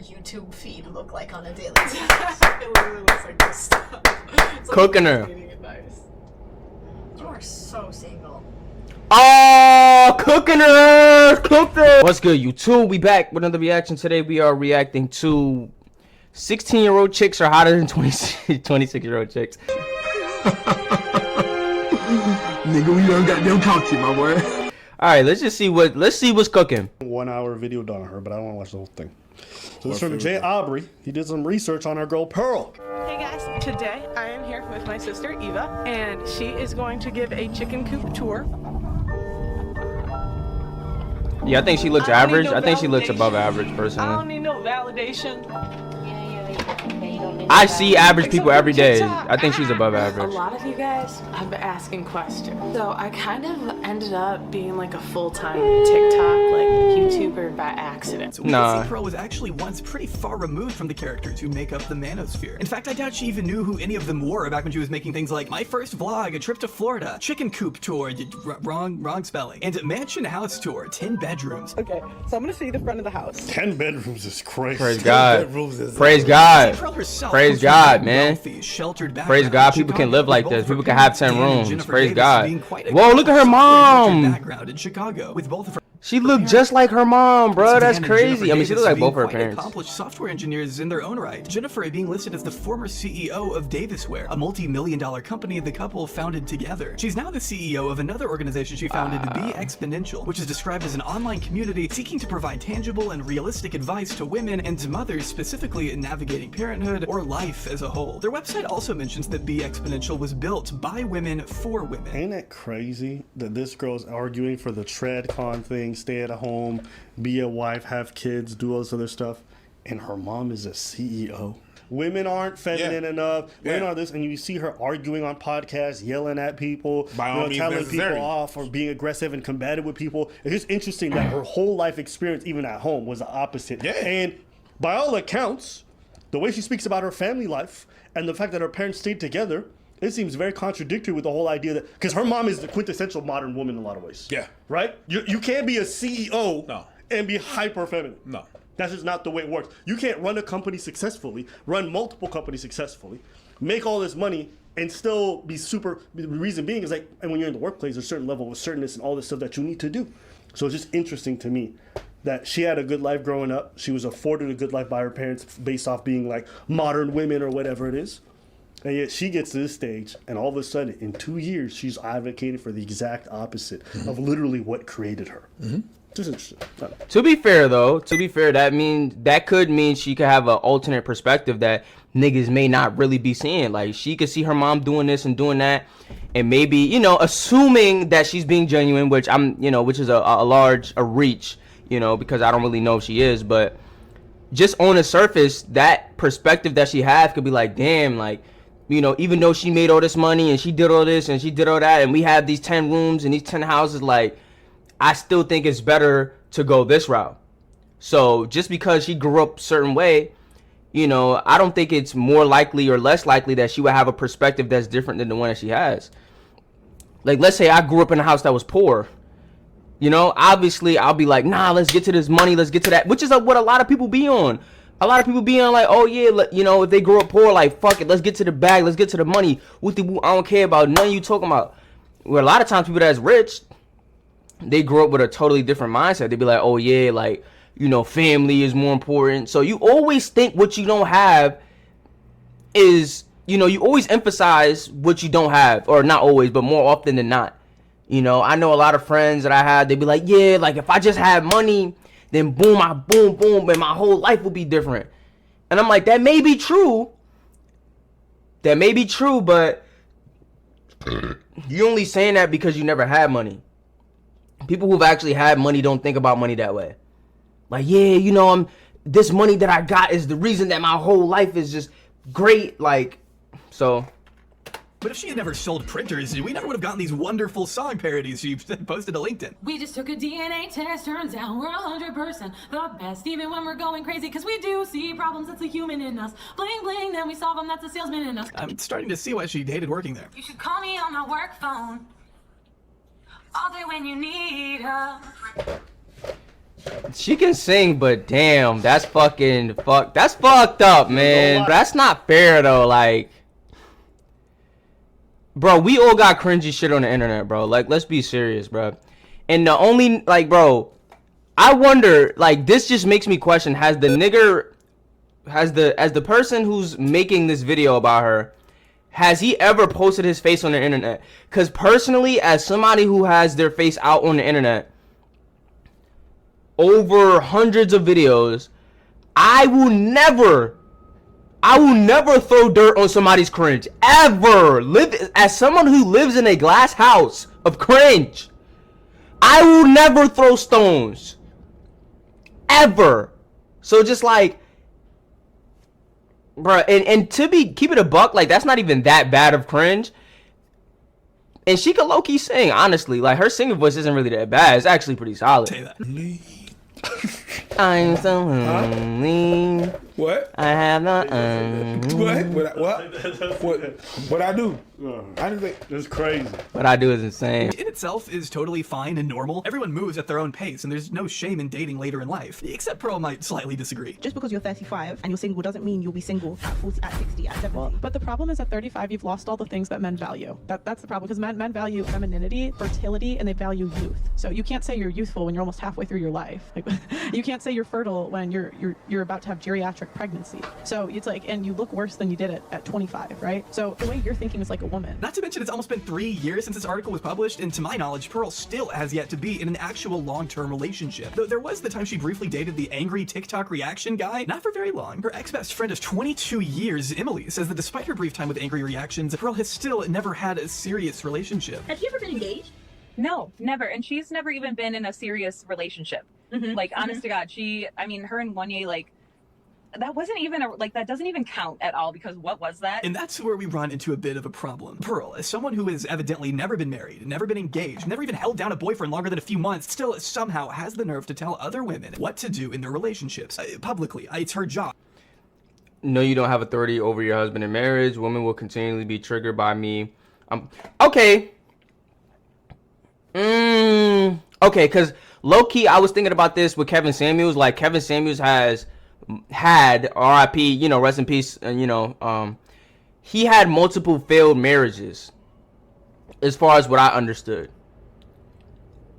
YouTube feed look like on a daily basis? It literally looks like this stuff. It's Cooking her. You are so single. Oh, cooking her! Cooked her! What's good, YouTube? We back with another reaction. Today we are reacting to 16-year-old chicks are hotter than 26-year-old chicks. Nigga, we don't got no talk to you, my boy. Alright, let's see what's cooking. 1 hour video done on her, but I don't want to watch the whole thing. So this is from Jay Aubrey. He did some research on our girl Pearl. Hey guys, today I am here with my sister Eva, and she is going to give a chicken coop tour. Yeah, I think she looks average. I think she looks above average, I personally. don't need no validation. I see average people every day. I think she's above A average. lot of you guys have been asking questions. So I kind of ended up being like a full-time TikTok, like YouTuber by accident. So we can see Pearl was actually once pretty far removed from the characters who make up the manosphere. In fact, I doubt she even knew who any of them were back when she was making things like My First Vlog, A Trip to Florida, Chicken Coop Tour, wrong spelling, and Mansion House Tour, 10 bedrooms. Okay, so I'm gonna see the front of the house. 10 bedrooms is crazy. Praise God. Praise God. Pearl herself Praise God, man. wealthy, sheltered Praise God, people can live like this. People can have 10 rooms. Praise God. Whoa, look at her mom. Background in Chicago, with both of her She looked just like her mom, bro. That's Savannah and crazy. Jennifer I mean, she Davis looked like being both her quite parents. accomplished software engineers in their own right. Jennifer being listed as the former CEO of Davisware, a multi-million-dollar company the couple founded together. She's now the CEO of another organization she founded, Be Exponential, which is described as an online community seeking to provide tangible and realistic advice to women and mothers, specifically in navigating parenthood or life as a whole. Their website also mentions that Be Exponential was built by women for women. Ain't it crazy that this girl's arguing for the TradCon thing, stay at home, be a wife, have kids, do all this other stuff, and her mom is a CEO? Women aren't feminine enough. Women are this, and you see her arguing on podcasts, yelling at people, telling people off, or being aggressive and combative with people. It's just interesting that her whole life experience, even at home, was the opposite. And by all accounts, the way she speaks about her family life and the fact that her parents stayed together, it seems very contradictory with the whole idea that, because her mom is the quintessential modern woman in a lot of ways. Yeah. Right? You can't be a CEO and be hyper feminine. No. That's just not the way it works. You can't run a company successfully, run multiple companies successfully, make all this money, and still be super. The reason being is like, and when you're in the workplace, there's a certain level of assertiveness and all this stuff that you need to do. So it's just interesting to me that she had a good life growing up. She was afforded a good life by her parents based off being like modern women or whatever it is. And yet she gets to this stage, and all of a sudden, in 2 years, she's advocated for the exact opposite of literally what created her. Just interesting. To be fair, though, that could mean she could have an alternate perspective that niggas may not really be seeing. Like, she could see her mom doing this and doing that, and maybe, you know, assuming that she's being genuine, which which is a reach, you know, because I don't really know if she is, but just on the surface, that perspective that she has could be like, damn, like, you know, even though she made all this money and she did all this and she did all that, and we have these 10 rooms and these 10 houses, like, I still think it's better to go this route. So just because she grew up a certain way, you know, I don't think it's more likely or less likely that she would have a perspective that's different than the one that she has. Like, let's say I grew up in a house that was poor. You know, obviously I'll be like, nah, let's get to this money, let's get to that, which is what a lot of people be on. A lot of people be on like, oh yeah, you know, if they grew up poor, like, fuck it, let's get to the bag, let's get to the money. I don't care about none of you talking about. Where a lot of times people that's rich, they grew up with a totally different mindset. They be like, oh yeah, like, you know, family is more important. So you always think what you don't have is, you know, you always emphasize what you don't have, or not always, but more often than not. You know, I know a lot of friends that I had, they be like, yeah, like, if I just had money, then boom, and my whole life will be different. And I'm like, that may be true. That may be true, but you only saying that because you never had money. People who've actually had money don't think about money that way. Like, yeah, you know, this money that I got is the reason that my whole life is just great. Like, so. But if she had never sold printers, we never would have gotten these wonderful song parodies she posted to LinkedIn. We just took a DNA test, turns out we're 100% the best, even when we're going crazy, because we do see problems, that's a human in us. Bling bling, then we solve them, that's a salesman in us. I'm starting to see why she hated working there. You should call me on my work phone all day when you need help. She can sing, but damn, that's that's fucked up, man. That's not fair though. Like, bro, we all got cringy shit on the internet, bro. Like, let's be serious, bro. And the only, like, bro, I wonder, like, this just makes me question, as the person who's making this video about her, has he ever posted his face on the internet? Because personally, as somebody who has their face out on the internet over hundreds of videos, I will never throw dirt on somebody's cringe. Ever. As someone who lives in a glass house of cringe, I will never throw stones. Ever. So just like, bro, and keep it a buck, like, that's not even that bad of cringe. And she could low-key sing, honestly. Like, her singing voice isn't really that bad. It's actually pretty solid. Say that. I'm so lonely. What? I have no What I do? I didn't think. It's crazy. What I do is insane. In itself is totally fine and normal. Everyone moves at their own pace, and there's no shame in dating later in life. Except Pearl might slightly disagree. Just because you're 35 and you're single doesn't mean you'll be single at 40, at 60, at 70. Well, but the problem is at 35, you've lost all the things that men value. That's the problem, because men value femininity, fertility, and they value youth. So you can't say you're youthful when you're almost halfway through your life. Like, you can't say you're fertile when you're about to have geriatric pregnancy. So it's like, and you look worse than you did at 25, right? So the way you're thinking is like a woman. Not to mention, it's almost been 3 years since this article was published, and to my knowledge, Pearl still has yet to be in an actual long-term relationship. Though there was the time she briefly dated the angry TikTok reaction guy, not for very long. Her ex-best friend of 22 years, Emily, says that despite her brief time with angry reactions, Pearl has still never had a serious relationship. Have you ever been engaged? No, never. And she's never even been in a serious relationship. Like, honest to God, her and Wanye, like, that wasn't even that doesn't even count at all, because what was that? And that's where we run into a bit of a problem. Pearl, as someone who has evidently never been married, never been engaged, never even held down a boyfriend longer than a few months, still somehow has the nerve to tell other women what to do in their relationships. Publicly, it's her job. No, you don't have authority over your husband in marriage. Women will continually be triggered by me. Okay. Okay, because low-key, I was thinking about this with Kevin Samuels. Like, Kevin Samuels had R.I.P., you know, rest in peace, he had multiple failed marriages, as far as what I understood.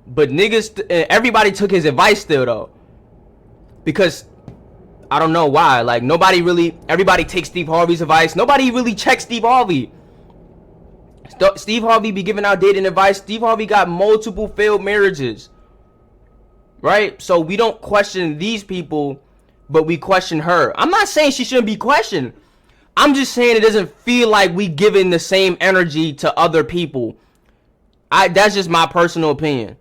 But everybody took his advice still, though. Because, I don't know why, like, everybody takes Steve Harvey's advice. Nobody really checks Steve Harvey. Steve Harvey be giving out dating advice. Steve Harvey got multiple failed marriages. Right? So we don't question these people, but we question her. I'm not saying she shouldn't be questioned. I'm just saying it doesn't feel like we giving the same energy to other people. That's just my personal opinion.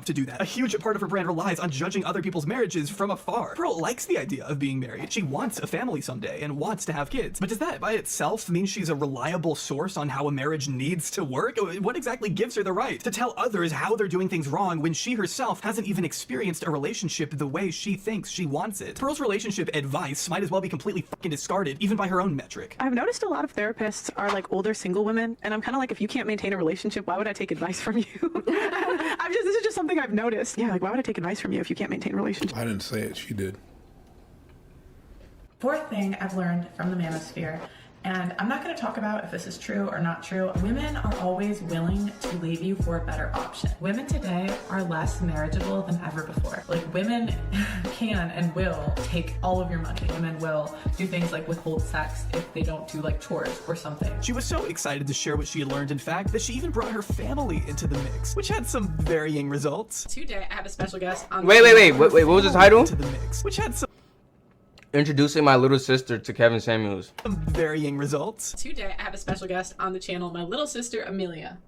To do that. A huge part of her brand relies on judging other people's marriages from afar. Pearl likes the idea of being married. She wants a family someday and wants to have kids. But does that by itself mean she's a reliable source on how a marriage needs to work? What exactly gives her the right to tell others how they're doing things wrong when she herself hasn't even experienced a relationship the way she thinks she wants it? Pearl's relationship advice might as well be completely fucking discarded, even by her own metric. I've noticed a lot of therapists are like older single women, and I'm kind of like, if you can't maintain a relationship, why would I take advice from you? This is just something I've noticed. Yeah, like, why would I take advice from you if you can't maintain a relationship? I didn't say it, she did. Fourth thing I've learned from the manosphere, and I'm not going to talk about if this is true or not true. Women are always willing to leave you for a better option. Women today are less marriageable than ever before. Like, women can and will take all of your money. Women will do things like withhold sex if they don't do like chores or something. She was so excited to share what she had learned, in fact, that she even brought her family into the mix, which had some varying results. Today I have a special guest on Wait, what was the title? To the mix, which had some Introducing my little sister to Kevin Samuels. Varying results. Today I have a special guest on the channel, my little sister Amelia.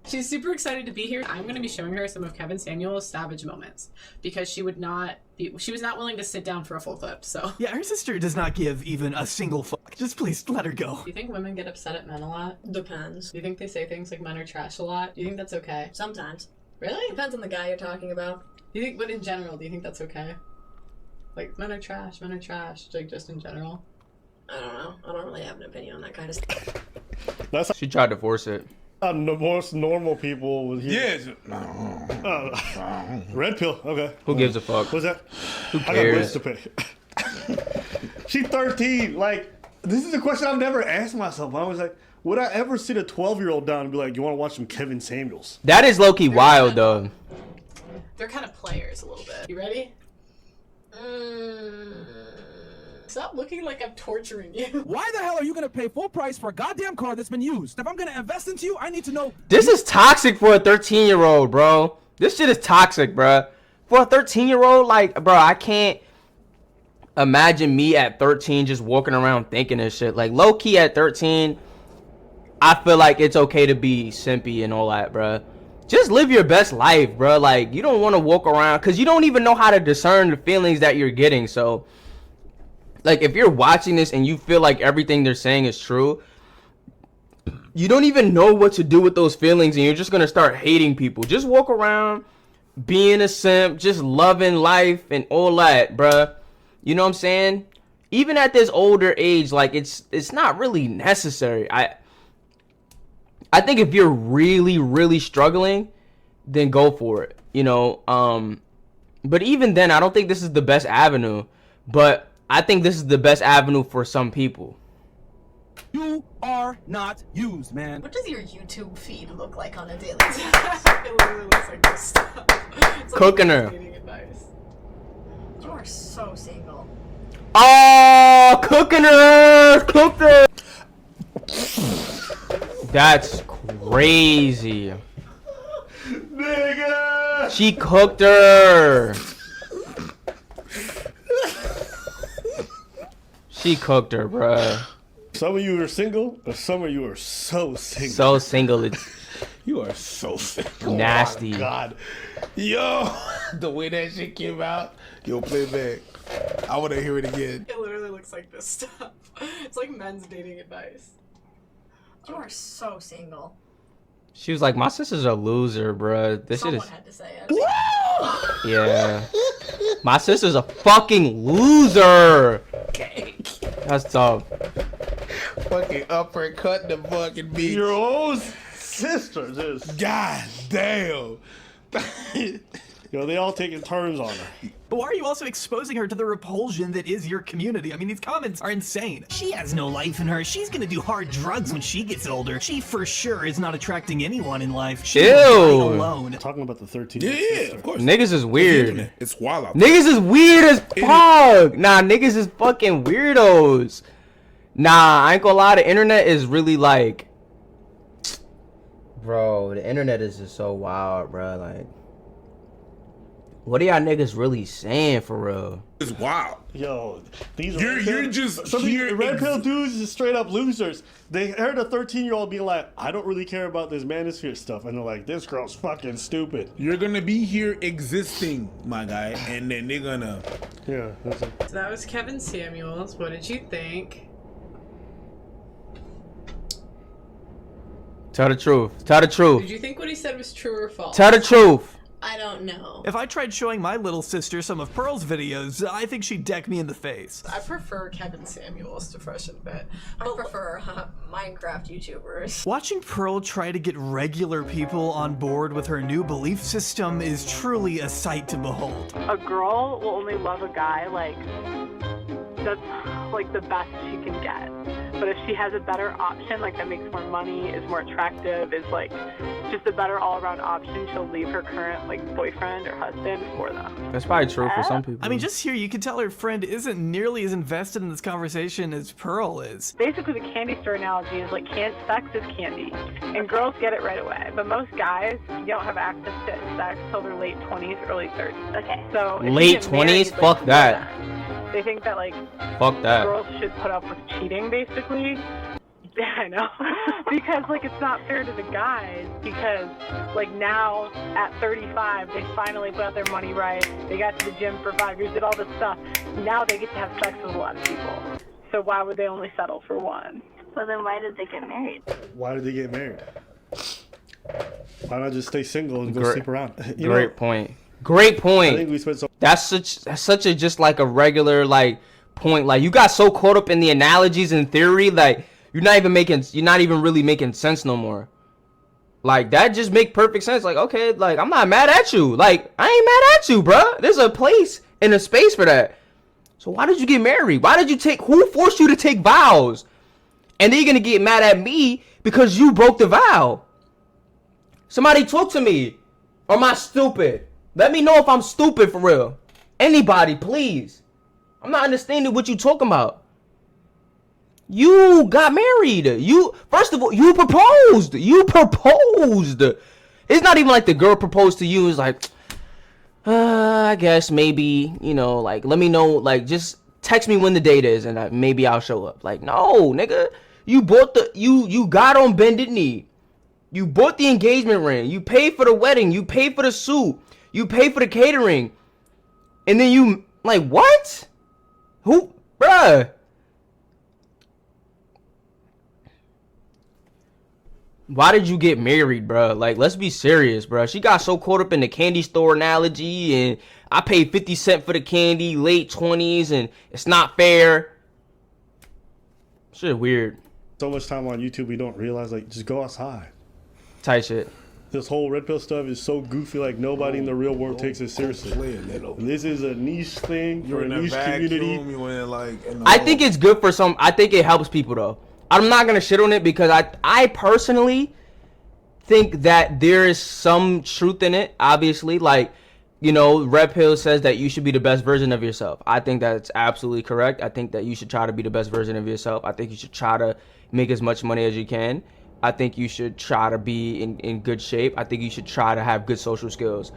She's super excited to be here. I'm going to be showing her some of Kevin Samuels' savage moments, because she was not willing to sit down for a full clip. So yeah, her sister does not give even a single fuck. Just please let her go. Do you think women get upset at men a lot? Depends. Do you think they say things like men are trash a lot? Do you think that's okay? Sometimes. Really? Depends on the guy you're talking about. Do you think, but in general, do you think that's okay? Like, men are trash, like, just in general? I don't know. I don't really have an opinion on that kind of stuff. She tried to force it. The most normal people would hear. Yes. Red pill. Okay. Who gives a fuck? What's that? Who I got bills cares? to pay. She's 13. Like, this is a question I've never asked myself. I was like, would I ever sit a 12-year-old down and be like, you want to watch some Kevin Samuels? That is low-key wild, though. They're kind of players a little bit. You ready? Stop looking like I'm torturing you. Why the hell are you gonna pay full price for a goddamn car that's been used? If I'm gonna invest into you, I need to know. This is toxic for a 13-year-old, bro. This shit is toxic, bro. For a 13-year-old, like, bro, I can't imagine me at 13 just walking around thinking this shit. Like, low-key at 13, I feel like it's okay to be simpy and all that, bro. Just live your best life, bro. Like, you don't want to walk around because you don't even know how to discern the feelings that you're getting. So, like, if you're watching this and you feel like everything they're saying is true, you don't even know what to do with those feelings and you're just going to start hating people. Just walk around being a simp, just loving life and all that, bruh. You know what I'm saying? Even at this older age, like, it's not really necessary. I think if you're really, really struggling, then go for it, you know? But even then, I don't think this is the best avenue. But I think this is the best avenue for some people. You are not used, man. What does your YouTube feed look like on a daily basis? It literally looks like this stuff. It's like Cooking her. dating advice. You are so single. Oh, cooking her! Cooked her! That's crazy. Nigga! She cooked her. She cooked her, bruh. Some of you are single, but some of you are so single. So single, it's You are so single. nasty. Oh my God. Yo, the way that shit came out, yo, play it back. I want to hear it again. It literally looks like this stuff. It's like men's dating advice. You are so single. She was like, my sister's a loser, bruh. This shit Someone is... had to say it. Yeah. My sister's a fucking loser. That's tough. Fucking uppercut the fucking beat. Your own sister, just. God damn. Yo, they all taking turns on her. But why are you also exposing her to the repulsion that is your community? I mean, these comments are insane. She has no life in her. She's gonna do hard drugs when she gets older. She for sure is not attracting anyone in life. She will die alone. Talking about the 13. Yeah, of course. Niggas is weird. It's wild out Niggas is weird as fuck. Nah, niggas is fucking weirdos. Nah, I ain't gonna lie. The internet is really like... Bro, the internet is just so wild, bro. Like... What are y'all niggas really saying for real? It's wild. Yo, these You're just some here red pill dudes is straight up losers. They heard a 13-year-old being like, I don't really care about this manosphere stuff, and they're like, this girl's fucking stupid. You're gonna be here existing, my guy, and then they're gonna... Yeah, that's it. So that was Kevin Samuels. What did you think? Tell the truth. Tell the truth. Did you think what he said was true or false? Tell the truth. I don't know. If I tried showing my little sister some of Pearl's videos, I think she'd deck me in the face. I prefer Kevin Samuels to Fresh and Fit. I prefer Minecraft YouTubers. Watching Pearl try to get regular people on board with her new belief system is truly a sight to behold. A girl will only love a guy like that's like the best she can get. But if she has a better option, like that makes more money, is more attractive, is like just a better all-around option, she'll leave her current like boyfriend or husband for them. That's probably true for some people. I mean, just here you can tell her friend isn't nearly as invested in this conversation as Pearl is. Basically, the candy store analogy is like sex is candy, and girls get it right away. But most guys don't have access to sex till their late 20s, early 30s. Okay. So if you Late get married, 20s? like, Fuck before that. They think that like Fuck that. girls should put up with cheating, basically. Yeah, I know. Because like it's not fair to the guys, because like now at 35 they finally put out their money right. They got to the gym for 5 years, did all this stuff. Now they get to have sex with a lot of people. So why would they only settle for one? So then why did they get married? Why did they get married? Why not just stay single and go Great- sleep around? Great point. Great point. I think we spent so. That's such a just like a regular like point. Like you got so caught up in the analogies and theory, like you're not even really making sense no more. Like, that just make perfect sense. Like, okay, like, I'm not mad at you. Like, I ain't mad at you, bruh. There's a place and a space for that. So why did you get married? Why did you who forced you to take vows? And then you're gonna get mad at me because you broke the vow. Somebody talk to me. Or am I stupid? Let me know if I'm stupid for real. Anybody, please. I'm not understanding what you talking about. You got married. First of all, you proposed. It's not even like the girl proposed to you. It's like, I guess maybe, like, let me know, like, just text me when the date is and maybe I'll show up. Like, no, nigga. You bought you got on bended knee. You bought the engagement ring. You paid for the wedding. You paid for the suit. You paid for the catering. And then you, like, what? Who, bruh? Why did you get married, bro? Like, let's be serious, bro. She got so caught up in the candy store analogy, and I paid 50 cents for the candy, late 20s, and it's not fair. Shit weird. So much time on YouTube, we don't realize, like, just go outside. Tight shit. This whole red pill stuff is so goofy, like, nobody in the real world takes it seriously. This is a niche thing for a niche community. I think it's good for some. I think it helps people, though. I'm not gonna shit on it because I personally think that there is some truth in it. Obviously, like, red pill says that you should be the best version of yourself. I think that's absolutely correct. I think that you should try to be the best version of yourself. I think you should try to make as much money as you can. I think you should try to be in good shape. I think you should try to have good social skills.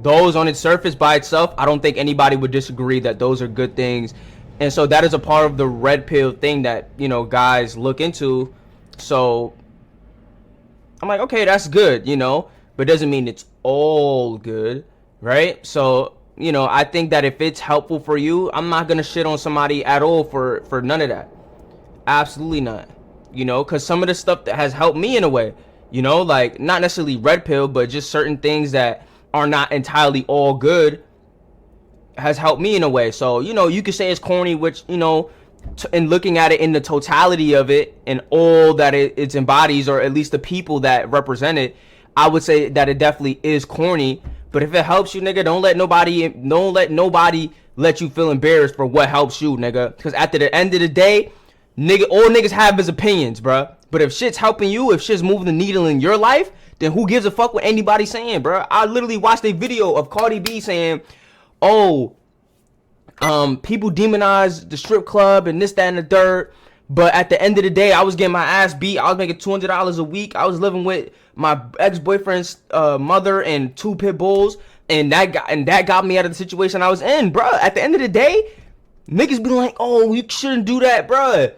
Those on its surface by itself, I don't think anybody would disagree that those are good things. And so that is a part of the red pill thing that, guys look into. So I'm like, okay, that's good, but doesn't mean it's all good, right? So, I think that if it's helpful for you, I'm not going to shit on somebody at all for none of that. Absolutely not. Because some of the stuff that has helped me in a way, like, not necessarily red pill, but just certain things that are not entirely all good has helped me in a way. So, you could say it's corny, which, in looking at it in the totality of it and all that it embodies, or at least the people that represent it, I would say that it definitely is corny. But if it helps you, nigga, don't let nobody let you feel embarrassed for what helps you, nigga. Because at the end of the day, nigga, all niggas have is opinions, bruh. But if shit's helping you, if shit's moving the needle in your life, then who gives a fuck what anybody saying, bruh? I literally watched a video of Cardi B saying, people demonize the strip club and this, that, and the third. But at the end of the day, I was getting my ass beat. I was making $200 a week. I was living with my ex-boyfriend's mother and 2 pit bulls. And that got me out of the situation I was in, bruh. At the end of the day, niggas be like, oh, you shouldn't do that, bruh.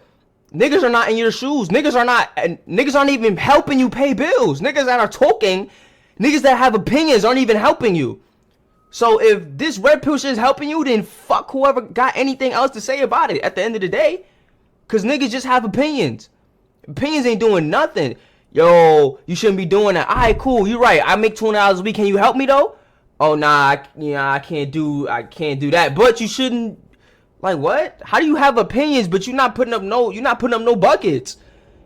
Niggas are not in your shoes. Niggas aren't even helping you pay bills. Niggas that are talking, niggas that have opinions aren't even helping you. So if this red pill shit is helping you, then fuck whoever got anything else to say about it at the end of the day. Because niggas just have opinions. Opinions ain't doing nothing. Yo, you shouldn't be doing that. All right, cool. You're right. I make $200 a week. Can you help me though? Oh, nah, I can't do that. But you shouldn't. Like, what? How do you have opinions, but you're not putting up no buckets?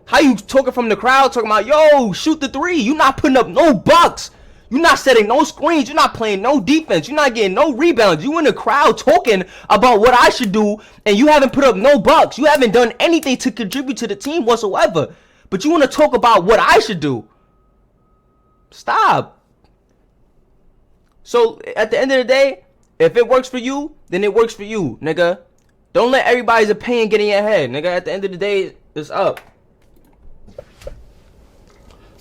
How you talking from the crowd talking about, yo, shoot the 3? You're not putting up no bucks. You're not setting no screens. You're not playing no defense. You're not getting no rebounds. You in the crowd talking about what I should do, and you haven't put up no bucks. You haven't done anything to contribute to the team whatsoever. But you want to talk about what I should do. Stop. So at the end of the day, if it works for you, then it works for you, nigga. Don't let everybody's opinion get in your head, nigga. At the end of the day, it's up.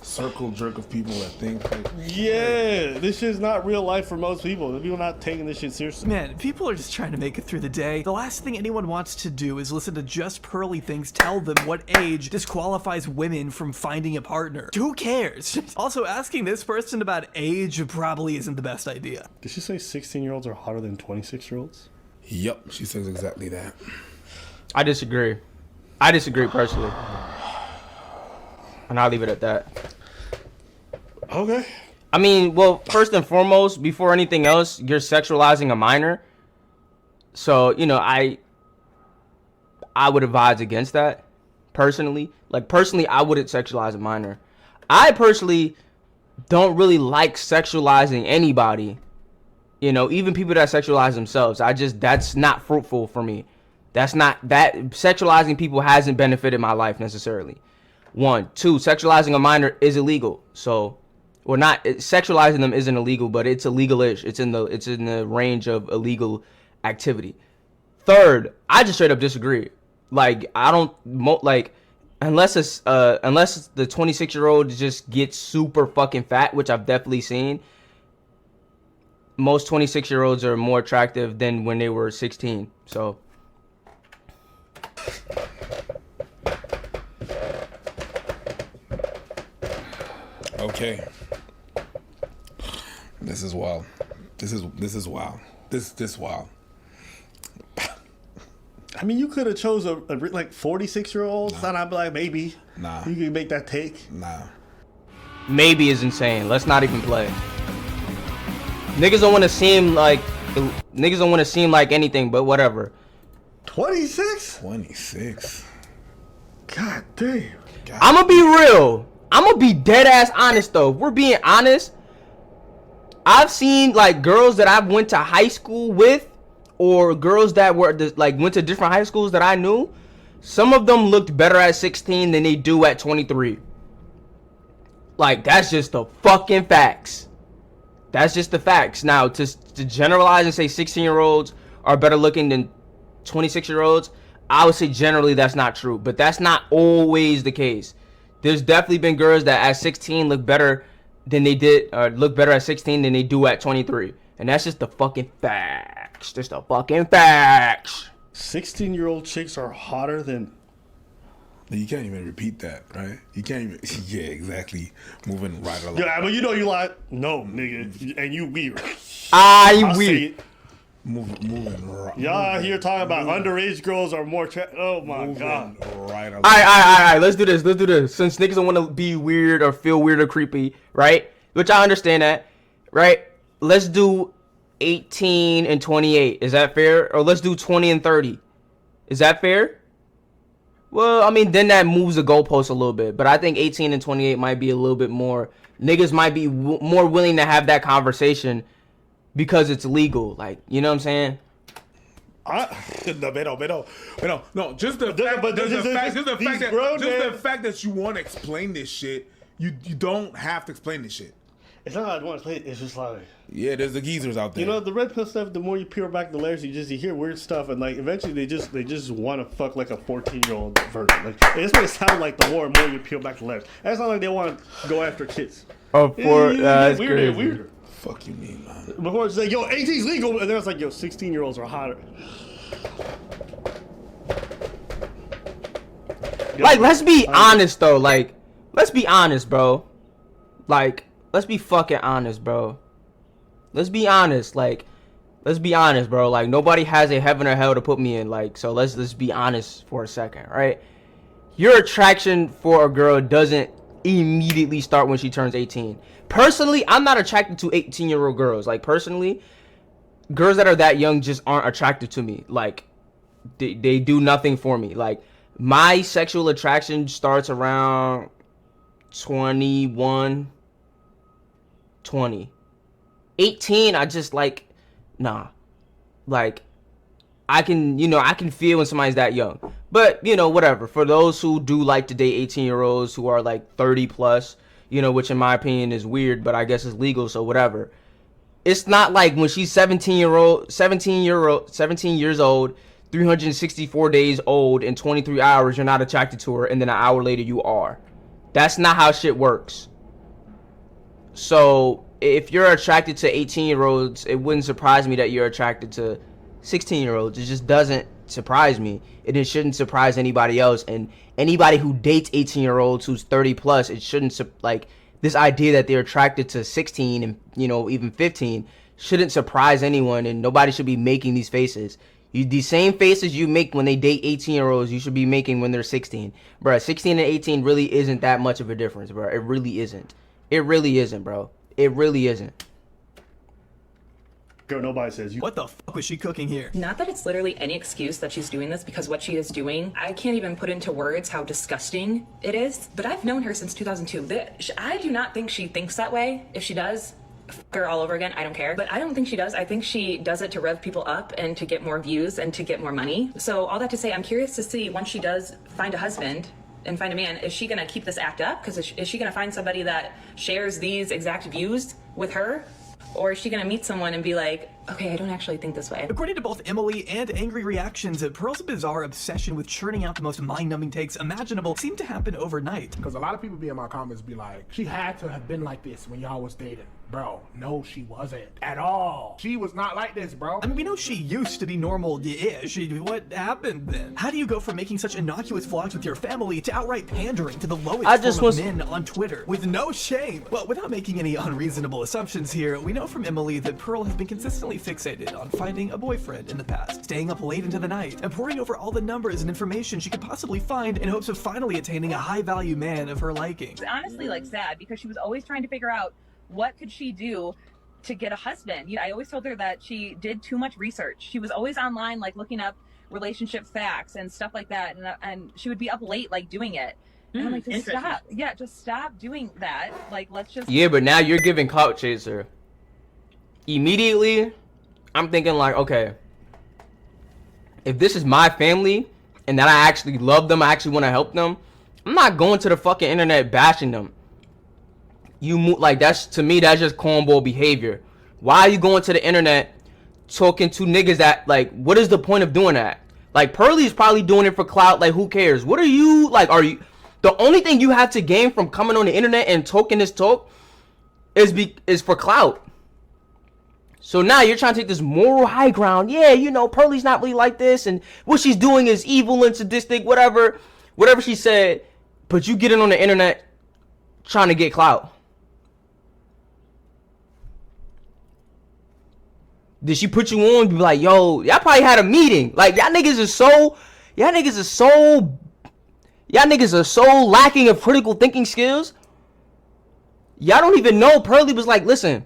Circle jerk of people that think like, yeah, this shit's not real life for most people. People are not taking this shit seriously. Man, people are just trying to make it through the day. The last thing anyone wants to do is listen to JustPearlyThings tell them what age disqualifies women from finding a partner. Who cares? Also, asking this person about age probably isn't the best idea. Did she say 16-year-olds are hotter than 26-year-olds? Yep, she says exactly that. I disagree. Personally. And I'll leave it at that. Okay. I mean, well, first and foremost, before anything else, you're sexualizing a minor. So, I would advise against that, personally. Like, personally, I wouldn't sexualize a minor. I personally don't really like sexualizing anybody. You know, even people that sexualize themselves. That's not fruitful for me. Sexualizing people hasn't benefited my life necessarily. 1, 2, sexualizing a minor is illegal. So, or not, sexualizing them isn't illegal, but it's illegal-ish. It's in the range of illegal activity. 3rd, I just straight up disagree. Like, I don't like, unless the 26-year-old just gets super fucking fat, which I've definitely seen. Most 26-year-olds are more attractive than when they were 16. So. Okay. This is wild. This is wild. This wild. I mean, you could have chose a like 46-year-old. Nah. I'd be like, maybe. Nah. You could make that take. Nah. Maybe is insane. Let's not even play. Niggas don't want to seem like anything, but whatever. 26? 26. God damn. I'm gonna be real. I'm gonna be dead ass honest though. If we're being honest, I've seen like girls that I went to high school with, or girls that were like went to different high schools that I knew. Some of them looked better at 16 than they do at 23. Like, that's just the fucking facts. That's just the facts. Now, to generalize and say 16-year-olds are better looking than 26-year-olds, I would say generally that's not true. But that's not always the case. There's definitely been girls that at 16 look better than they did, or look better at 16 than they do at 23. And that's just the fucking facts. Just the fucking facts. 16-year-old chicks are hotter than... You can't even repeat that, right? You can't even... Yeah, exactly. Moving right along. Yeah, but you know you like... No, nigga. And you weird. I'm weird. Moving right. Y'all here talking about underage girls are more... Oh, my God. Right along. All right. Let's do this. Since niggas don't want to be weird or feel weird or creepy, right? Which I understand that, right? Let's do 18 and 28. Is that fair? Or let's do 20 and 30. Is that fair? Well, I mean, then that moves the goalpost a little bit. But I think 18 and 28 might be a little bit more... Niggas might be more willing to have that conversation because it's legal. Like, you know what I'm saying? No, just the fact that you want to explain this shit, you don't have to explain this shit. It's not like I want to play it. It's just like... Yeah, there's the geezers out there. You know, the red pill stuff, the more you peel back the layers, you hear weird stuff, and like eventually they just want to fuck like a 14-year-old version. Like, it's what it sounds like the more and more you peel back the layers. It's not like they want to go after kids. That's weirder and crazy. weirder. Fuck you mean, man? Before it's like, yo, 18's legal, and then it's like, yo, 16-year-olds are hotter. Like, let's be honest though. Like, let's be honest, bro. Like, let's be fucking honest, bro. Let's be honest. Like, let's be honest, bro. Like, nobody has a heaven or hell to put me in. Like, so let's be honest for a second, right? Your attraction for a girl doesn't immediately start when she turns 18. Personally, I'm not attracted to 18-year-old girls. Like, personally, girls that are that young just aren't attractive to me. Like, they do nothing for me. Like, my sexual attraction starts around 21, 20. 18, I just like, nah. Like, I can feel when somebody's that young. But, whatever. For those who do like to date 18-year-olds who are like 30 plus, which in my opinion is weird, but I guess it's legal, so whatever. It's not like when she's 17 years old, 364 days old, and 23 hours, you're not attracted to her, and then an hour later you are. That's not how shit works. So, if you're attracted to 18-year-olds, it wouldn't surprise me that you're attracted to 16-year-olds. It just doesn't surprise me. It shouldn't surprise anybody else. And anybody who dates 18-year-olds who's 30 plus, it shouldn't, like, this idea that they're attracted to 16 and, even 15 shouldn't surprise anyone, and nobody should be making these faces. These same faces you make when they date 18-year-olds, you should be making when they're 16. Bruh, 16 and 18 really isn't that much of a difference, bro. It really isn't. It really isn't, bro. It really isn't. Girl, nobody says you. What the fuck was she cooking here? Not that it's literally any excuse that she's doing this, because what she is doing, I can't even put into words how disgusting it is. But I've known her since 2002. I do not think she thinks that way. If she does, fuck her all over again. I don't care. But I don't think she does. I think she does it to rev people up and to get more views and to get more money. So all that to say, I'm curious to see once she does find a husband and find a man, is she gonna keep this act up? Because is she gonna find somebody that shares these exact views with her? Or is she gonna meet someone and be like, okay, I don't actually think this way? According to both Emily and Angry Reactions, Pearl's bizarre obsession with churning out the most mind-numbing takes imaginable seemed to happen overnight. Because a lot of people be in my comments be like, she had to have been like this when y'all was dating. Bro, no, she wasn't at all. She was not like this, bro. I mean, we know she used to be normal-ish. What happened then? How do you go from making such innocuous vlogs with your family to outright pandering to the lowest form of men on Twitter with no shame? Well, without making any unreasonable assumptions here, we know from Emily that Pearl has been consistently fixated on finding a boyfriend in the past, staying up late into the night, and poring over all the numbers and information she could possibly find in hopes of finally attaining a high-value man of her liking. It's honestly like sad because she was always trying to figure out what could she do to get a husband. You know, I always told her that she did too much research. She was always online, like looking up relationship facts and stuff like that, and she would be up late, like doing it. And I'm like, just stop. Yeah, just stop doing that. Like, let's just. Yeah, but now you're giving clout chaser. Immediately, I'm thinking like, okay, if this is my family and that I actually love them, I actually want to help them, I'm not going to the fucking internet bashing them. Like, that's, to me, that's just cornball behavior. Why are you going to the internet talking to niggas that, like, what is the point of doing that? Like, Pearly's probably doing it for clout. Like, who cares? What are you, like, the only thing you have to gain from coming on the internet and talking this talk is for clout. So now you're trying to take this moral high ground. Yeah, you know, Pearly's not really like this, and what she's doing is evil and sadistic, whatever she said, but you get it on the internet trying to get clout. Did she put you on? Be like, yo, y'all probably had a meeting. Like, y'all niggas are so lacking of critical thinking skills. Y'all don't even know. Pearly was like, listen,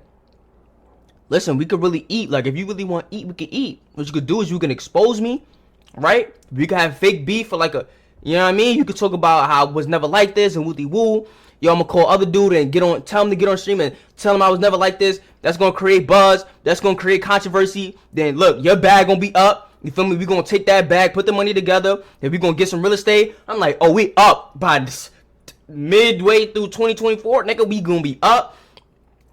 we could really eat. Like, if you really want to eat, we could eat. What you could do is you can expose me, right? We could have fake beef for like you know what I mean? You could talk about how I was never like this and wooty woo. Yo, I'm gonna call other dude and tell him to get on stream and tell him I was never like this. That's gonna create buzz. That's gonna create controversy. Then look, your bag gonna be up. You feel me? We gonna take that bag, put the money together, and we gonna get some real estate. I'm like, oh, we up by this midway through 2024, nigga. We gonna be up,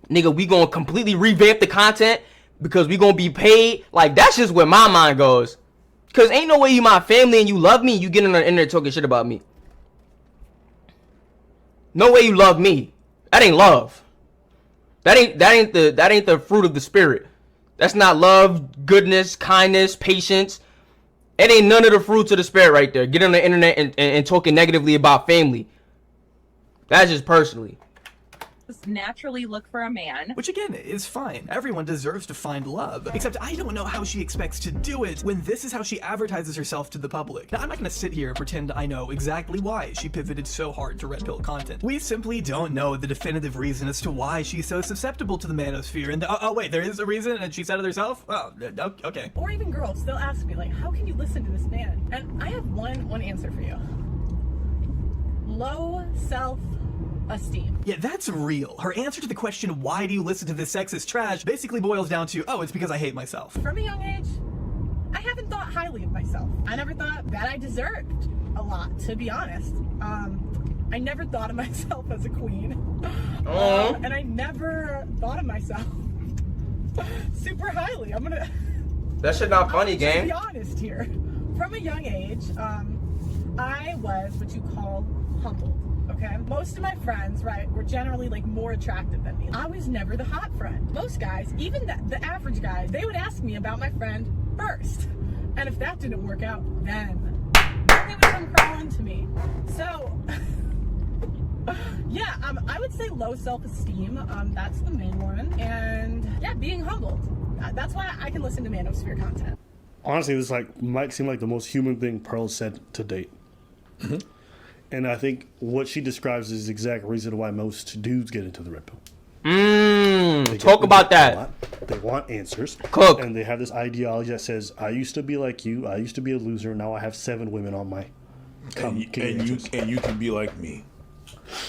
nigga. We gonna completely revamp the content because we gonna be paid. Like, that's just where my mind goes. Cause ain't no way you my family and you love me and you get on the internet talking shit about me. No way you love me. That ain't love. That ain't the fruit of the spirit. That's not love, goodness, kindness, patience. It ain't none of the fruits of the spirit right there. Get on the internet and talking negatively about family. That's just personally. Naturally look for a man. Which again is fine. Everyone deserves to find love. Except I don't know how she expects to do it when this is how she advertises herself to the public. Now, I'm not gonna sit here and pretend I know exactly why she pivoted so hard to red pill content. We simply don't know the definitive reason as to why she's so susceptible to the manosphere. And oh wait, there is a reason, and she said it herself? Oh, okay. Or even girls, they'll ask me, like, how can you listen to this man? And I have one answer for you. Low self-esteem. Yeah, that's real. Her answer to the question, why do you listen to this sexist trash, basically boils down to, oh, it's because I hate myself. From a young age, I haven't thought highly of myself. I never thought that I deserved a lot, to be honest. I never thought of myself as a queen. And I never thought of myself super highly. That shit not funny, gang. Be honest here. From a young age, I was what you call humbled. Okay, most of my friends, right, were generally like more attractive than me. I was never the hot friend. Most guys, even the average guy, they would ask me about my friend first. And if that didn't work out, then they would come crawling to me. So, yeah, I would say low self-esteem. That's the main one. And yeah, being humbled. That's why I can listen to Manosphere content. Honestly, this might seem like the most human thing Pearl said to date. Mm-hmm. And I think what she describes is the exact reason why most dudes get into the red pill. Talk about that. They want answers. Cook. And they have this ideology that says, I used to be like you. I used to be a loser. Now I have 7 women on my and you can be like me.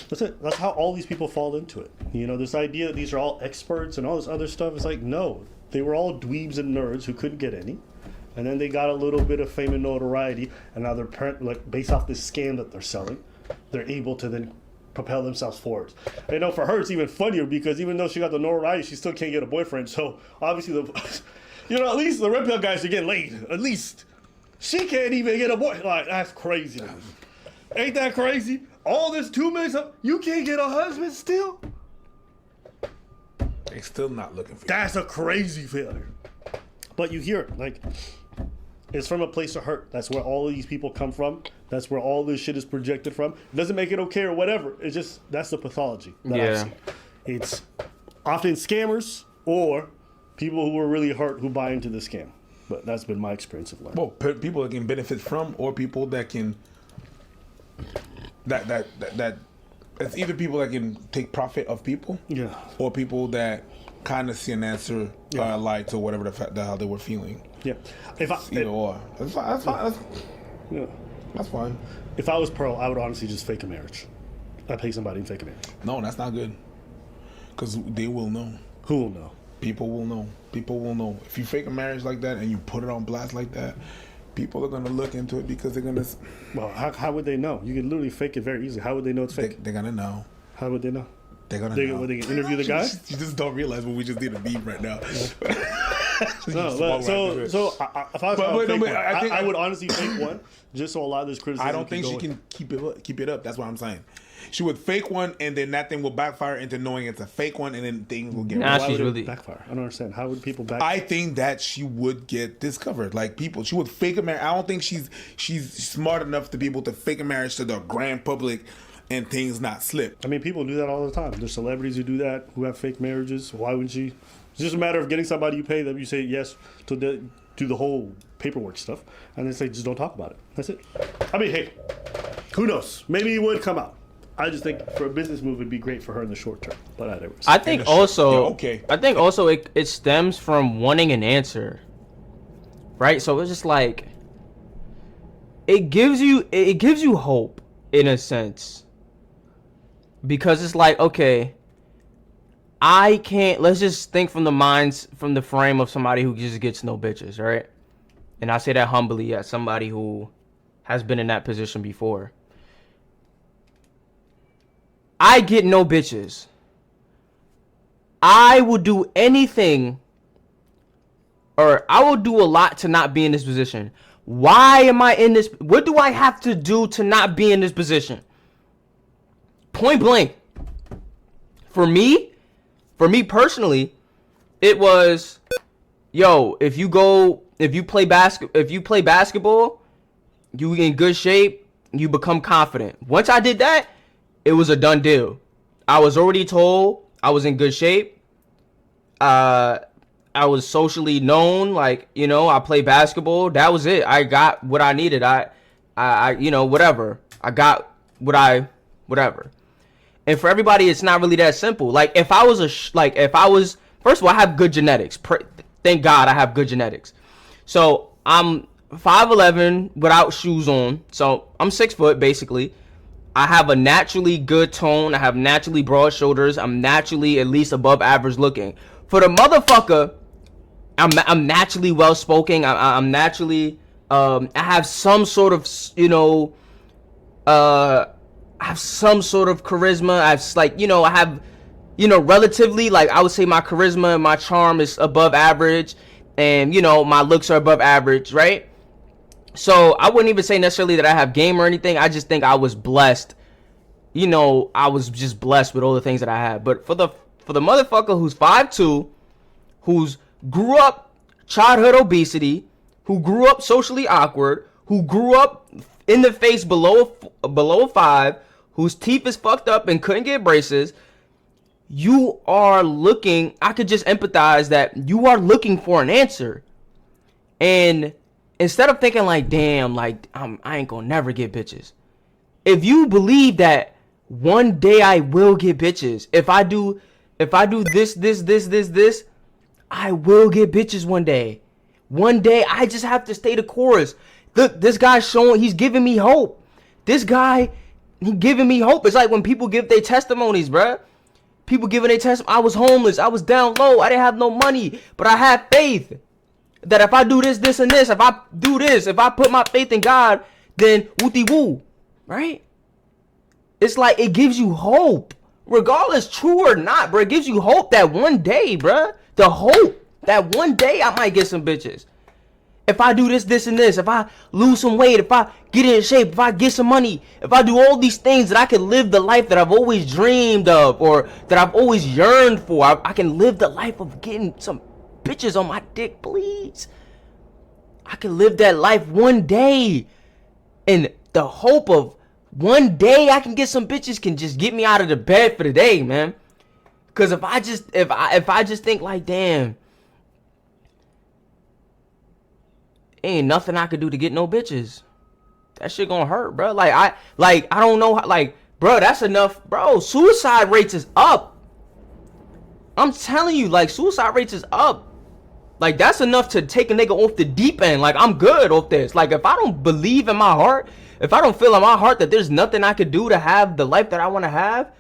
That's it. That's how all these people fall into it. You know, this idea that these are all experts and all this other stuff is like, no. They were all dweebs and nerds who couldn't get any. And then they got a little bit of fame and notoriety. And now they're, like, based off this scam that they're selling, they're able to then propel themselves forward. And, you know, for her, it's even funnier because even though she got the notoriety, she still can't get a boyfriend. So, obviously, at least the red pill guys are getting laid. At least. She can't even get a boy. Like, that's crazy. Ain't that crazy? All this 2 minutes, you can't get a husband still? They still not looking for you. That's a crazy failure. But you hear it, like, it's from a place of hurt. That's where all of these people come from. That's where all this shit is projected from. It doesn't make it okay or whatever. It's just, that's the pathology that I've seen. It's often scammers or people who are really hurt who buy into the scam. But that's been my experience of life. Well, people that can benefit from, or people that can that it's either people that can take profit of people, or people that kind of see an answer lie to whatever the hell they were feeling. Yeah, either or. That's fine. That's fine. If I was Pearl, I would honestly just fake a marriage. I'd pay somebody and fake a marriage. No, that's not good. Because they will know. Who will know? People will know. People will know. If you fake a marriage like that and you put it on blast like that, people are going to look into it because they're going to... Well, how would they know? You can literally fake it very easily. How would they know it's fake? They're going to know. How would they know? They're going to know. They can interview the guy? You just don't realize what we just did a beat right now. I would honestly fake one just so a lot of this criticism. I don't think she can keep it up. That's what I'm saying. She would fake one, and then that thing will backfire into knowing it's a fake one, and then things will get. She's really backfire. I don't understand. How would people backfire? I think that she would get discovered. Like she would fake a marriage. I don't think she's smart enough to be able to fake a marriage to the grand public and things not slip. I mean, people do that all the time. There's celebrities who do that, who have fake marriages. Why wouldn't she? It's just a matter of getting somebody you pay that you say yes to do the whole paperwork stuff, and then say just don't talk about it. That's it. I mean, hey, who knows? Maybe it would come out. I just think for a business move, it'd be great for her in the short term. But I think also, it stems from wanting an answer, right? So it's just like it gives you hope in a sense, because it's like, okay, I can't. Let's just think from the frame of somebody who just gets no bitches, right? And I say that humbly as somebody who has been in that position before. I get no bitches. I will do anything, or I will do a lot to not be in this position. Why am I in this? What do I have to do to not be in this position? Point blank. For me personally, it was, yo, if you play basketball, you in good shape, you become confident. Once I did that, it was a done deal. I was already told I was in good shape. I was socially known, like, you know, I play basketball. That was it. I got what I needed. I whatever. I got whatever. And for everybody, it's not really that simple. Like, if I was first of all, I have good genetics. Thank God I have good genetics. So I'm 5'11" without shoes on. So I'm 6 foot basically. I have a naturally good tone. I have naturally broad shoulders. I'm naturally at least above average looking. For the motherfucker, I'm naturally well spoken. I'm naturally I have some sort of, you know, I have some sort of charisma. I have, relatively, like, I would say my charisma and my charm is above average, and, you know, my looks are above average, right? So I wouldn't even say necessarily that I have game or anything. I just think I was blessed. You know, I was just blessed with all the things that I had. But for the motherfucker who's 5'2", who's grew up childhood obesity, who grew up socially awkward, who grew up in the face below 5, whose teeth is fucked up and couldn't get braces, you are looking, I could just empathize that you are looking for an answer. And instead of thinking like, damn, like, I ain't gonna never get bitches. If you believe that one day I will get bitches, if I do if I do this, I will get bitches one day. One day, I just have to stay the course. Look, this guy's showing, he's giving me hope. This guy, he giving me hope. It's like when people give their testimonies, bruh. People giving their testimony. I was homeless. I was down low. I didn't have no money. But I had faith that if I do this, and this, if I do this, if I put my faith in God, then wooty woo, right? It's like it gives you hope. Regardless, true or not, bro. It gives you hope that one day, bruh. The hope that one day I might get some bitches. If I do this, and this, if I lose some weight, if I get in shape, if I get some money, if I do all these things, that I can live the life that I've always dreamed of or that I've always yearned for. I can live the life of getting some bitches on my dick, please. I can live that life one day. And the hope of one day I can get some bitches can just get me out of the bed for the day, man. Cause if I just think like, damn, ain't nothing I could do to get no bitches, that shit gonna hurt, bro. I don't know how, like, bro, that's enough, bro. Suicide rates is up. I'm telling you, like, suicide rates is up. Like, that's enough to take a nigga off the deep end. Like, I'm good off this. Like, if I don't believe in my heart, if I don't feel in my heart that there's nothing I could do to have the life that I want to have,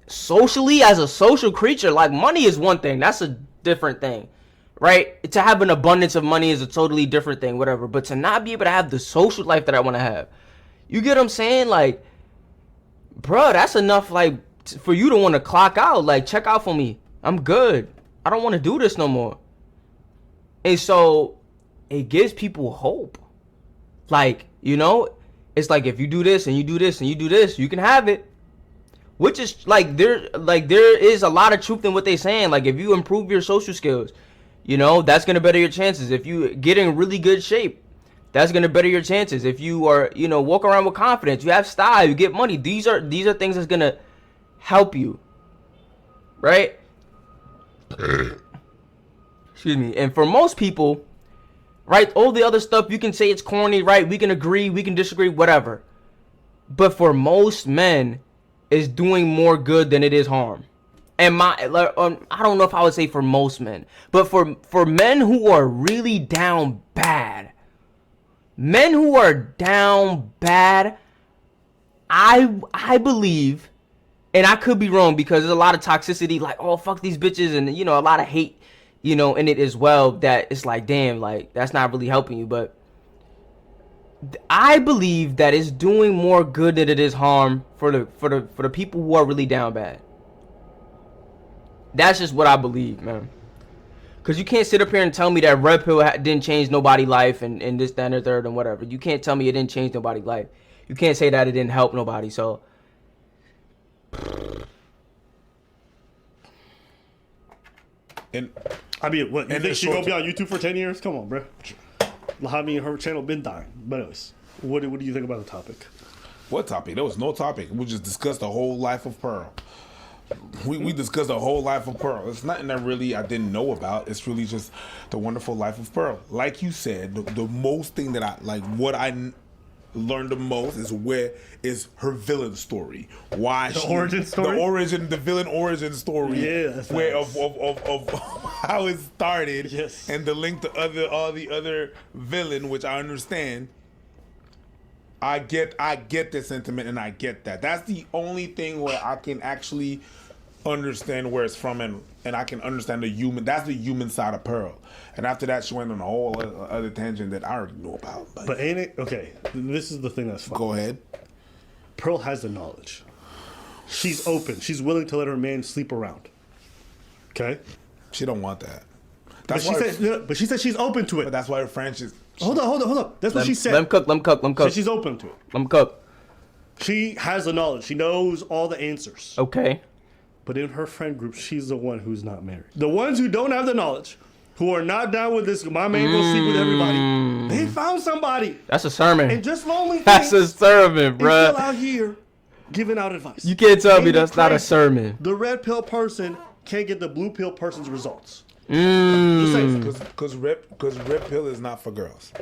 socially, as a social creature, like, money is one thing. That's a different thing, right? To have an abundance of money is a totally different thing, whatever. But to not be able to have the social life that I want to have, you get what I'm saying? Like, bro, that's enough, like, for you to want to clock out. Like, check out for me. I'm good. I don't want to do this no more. And so it gives people hope. Like, you know, it's like if you do this and you do this and you do this, you can have it. Which is like there is a lot of truth in what they're saying. Like, if you improve your social skills, you know, that's gonna better your chances. If you get in really good shape, that's gonna better your chances. If you are, you know, walk around with confidence, you have style, you get money. These are things that's gonna help you, right? Excuse me. And for most people, right, all the other stuff, you can say it's corny, right? We can agree, we can disagree, whatever. But for most men, it's doing more good than it is harm. And I don't know if I would say for most men, but for men who are really down bad, I believe, and I could be wrong because there's a lot of toxicity, like, oh, fuck these bitches, and, you know, a lot of hate, you know, in it as well, that it's like, damn, like, that's not really helping you. But I believe that it's doing more good than it is harm for the people who are really down bad. That's just what I believe, man. Because you can't sit up here and tell me that red pill didn't change nobody's life and this, that, and the third, and whatever. You can't tell me it didn't change nobody's life. You can't say that it didn't help nobody. So and I mean, what, you think she's gonna be on YouTube for 10 years? Come on, bro. Lahami and her channel been dying. But anyways, what do you think about the topic? What topic? There was no topic. We just discussed the whole life of Pearl. We discussed the whole life of Pearl. It's nothing that really I didn't know about. It's really just the wonderful life of Pearl. Like you said, the most thing that I like, what I learned the most is her villain story. Why the villain origin story. Yeah, that's where nice. of how it started. Yes. And the link to all the other villain, which I understand. I get the sentiment, and I get that. That's the only thing where I can actually understand where it's from, and I can understand that's the human side of Pearl. And after that, she went on a whole other tangent that I already know about. But ain't it okay? This is the thing that's fun. Go ahead. Pearl has the knowledge. She's open. She's willing to let her man sleep around. Okay. She don't want that. But she said she's open to it. But that's why her franchise. Hold on. That's what she said. Let him cook. So she's open to it. Let him cook. She has the knowledge. She knows all the answers. Okay. But in her friend group, she's the one who's not married. The ones who don't have the knowledge, who are not down with this, my man goes sleep with everybody, they found somebody. That's a sermon. And just lonely things. That's a sermon, bruh. Still out here giving out advice. You can't tell me that's not a sermon. The red pill person can't get the blue pill person's results. Because red pill is not for girls.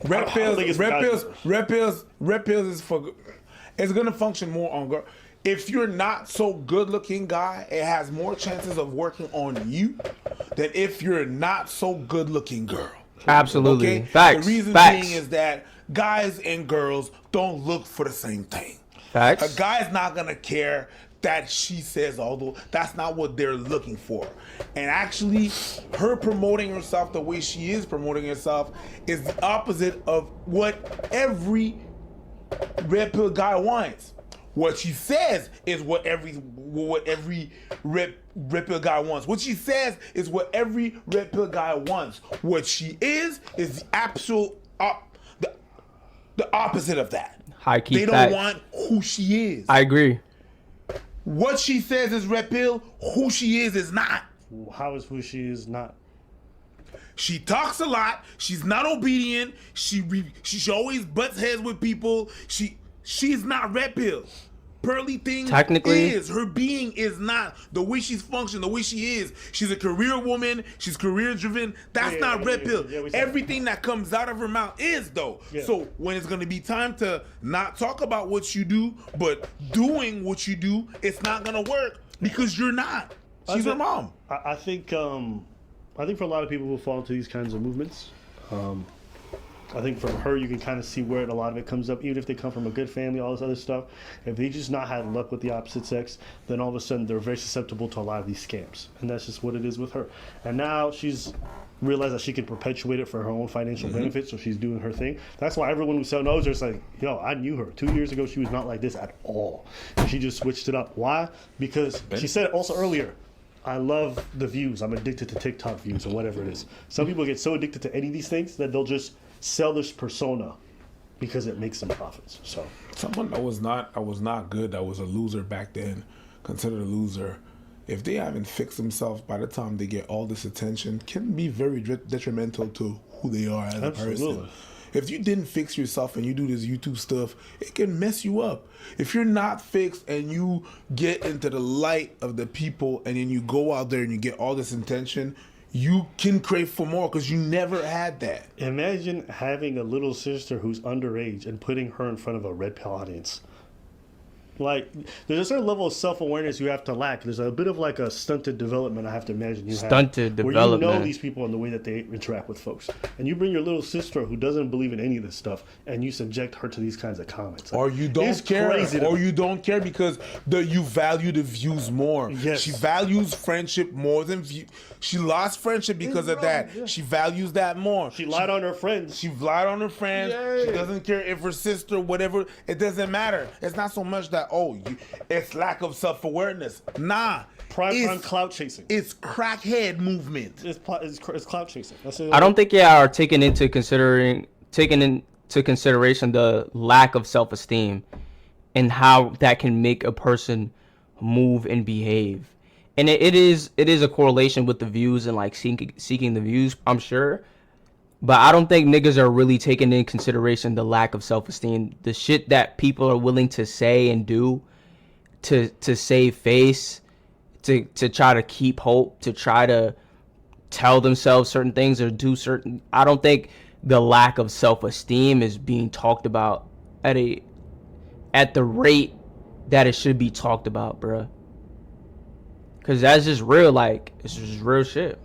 Red pills is for. It's gonna function more on girl. if you're not so good looking guy, it has more chances of working on you than if you're not so good looking girl. Absolutely. Okay? Facts. The reason Facts. being is that guys and girls don't look for the same thing. Facts. A guy's not gonna care that she says, although that's not what they're looking for. And actually, her promoting herself the way she is promoting herself is the opposite of what every red pill guy wants. What she says is what every red pill guy wants. What she says is what every red pill guy wants. What she is the actual the opposite of that. High key They don't facts. want who she is. I agree. What she says is red pill. Who she is not. How is who she is not? She talks a lot. She's not obedient. She always butts heads with people. She's not red pill. Pearly Things Technically, is her being is not the way she's functioned, the way she is. She's a career woman. She's career driven. That's not red pill. Everything that comes out of her mouth is though. Yeah. So when it's gonna be time to not talk about what you do, but doing what you do, it's not gonna work because you're not. She's her mom. I think for a lot of people who fall into these kinds of movements, I think from her you can kind of see where a lot of it comes up. Even if they come from a good family, all this other stuff, if they just not had luck with the opposite sex, then all of a sudden they're very susceptible to a lot of these scams, and that's just what it is with her. And now she's realized that she can perpetuate it for her own financial benefit, so she's doing her thing. That's why everyone who knows her is like, yo, I knew her 2 years ago. She was not like this at all, and she just switched it up. Why? Because she said it also earlier, I love the views. I'm addicted to TikTok views or whatever it is. Some people get so addicted to any of these things that they'll just sell this persona because it makes them profits. So someone that was not good, that was a loser back then, considered a loser, if they haven't fixed themselves by the time they get all this attention, can be very detrimental to who they are as a person. If you didn't fix yourself and you do this YouTube stuff, it can mess you up. If you're not fixed and you get into the light of the people and then you go out there and you get all this attention, you can crave for more because you never had that. Imagine having a little sister who's underage and putting her in front of a red pill audience. Like, there's a certain level of self-awareness you have to lack. There's a bit of like a stunted development I have to imagine you have. Stunted development. Where you know these people and the way that they interact with folks. And you bring your little sister who doesn't believe in any of this stuff and you subject her to these kinds of comments. Or you don't care. Or you don't care because you value the views more. Yes. She values friendship more than view. She lost friendship because of that. Yeah. She values that more. She lied on her friends. She lied on her friends. Yay. She doesn't care if her sister, whatever. It doesn't matter. It's not so much that, it's lack of self-awareness. Nah. Prime clout chasing. It's crackhead movement. It's clout chasing. That's it. I don't think are taking into consideration the lack of self-esteem and how that can make a person move and behave. And it is a correlation with the views and like seeking the views, I'm sure. But I don't think niggas are really taking into consideration the lack of self-esteem, the shit that people are willing to say and do to save face, to try to keep hope, to try to tell themselves certain things or do certain. I don't think the lack of self-esteem is being talked about at the rate that it should be talked about, bruh. Cause that's just real, like it's just real shit.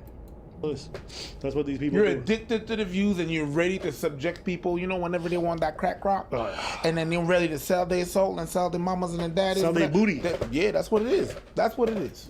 That's what these people You're do. addicted to the views and you're ready to subject people, whenever they want that crack rock. And then they're ready to sell their soul and sell their mamas and their daddies. Sell their booty. Yeah, that's what it is. That's what it is.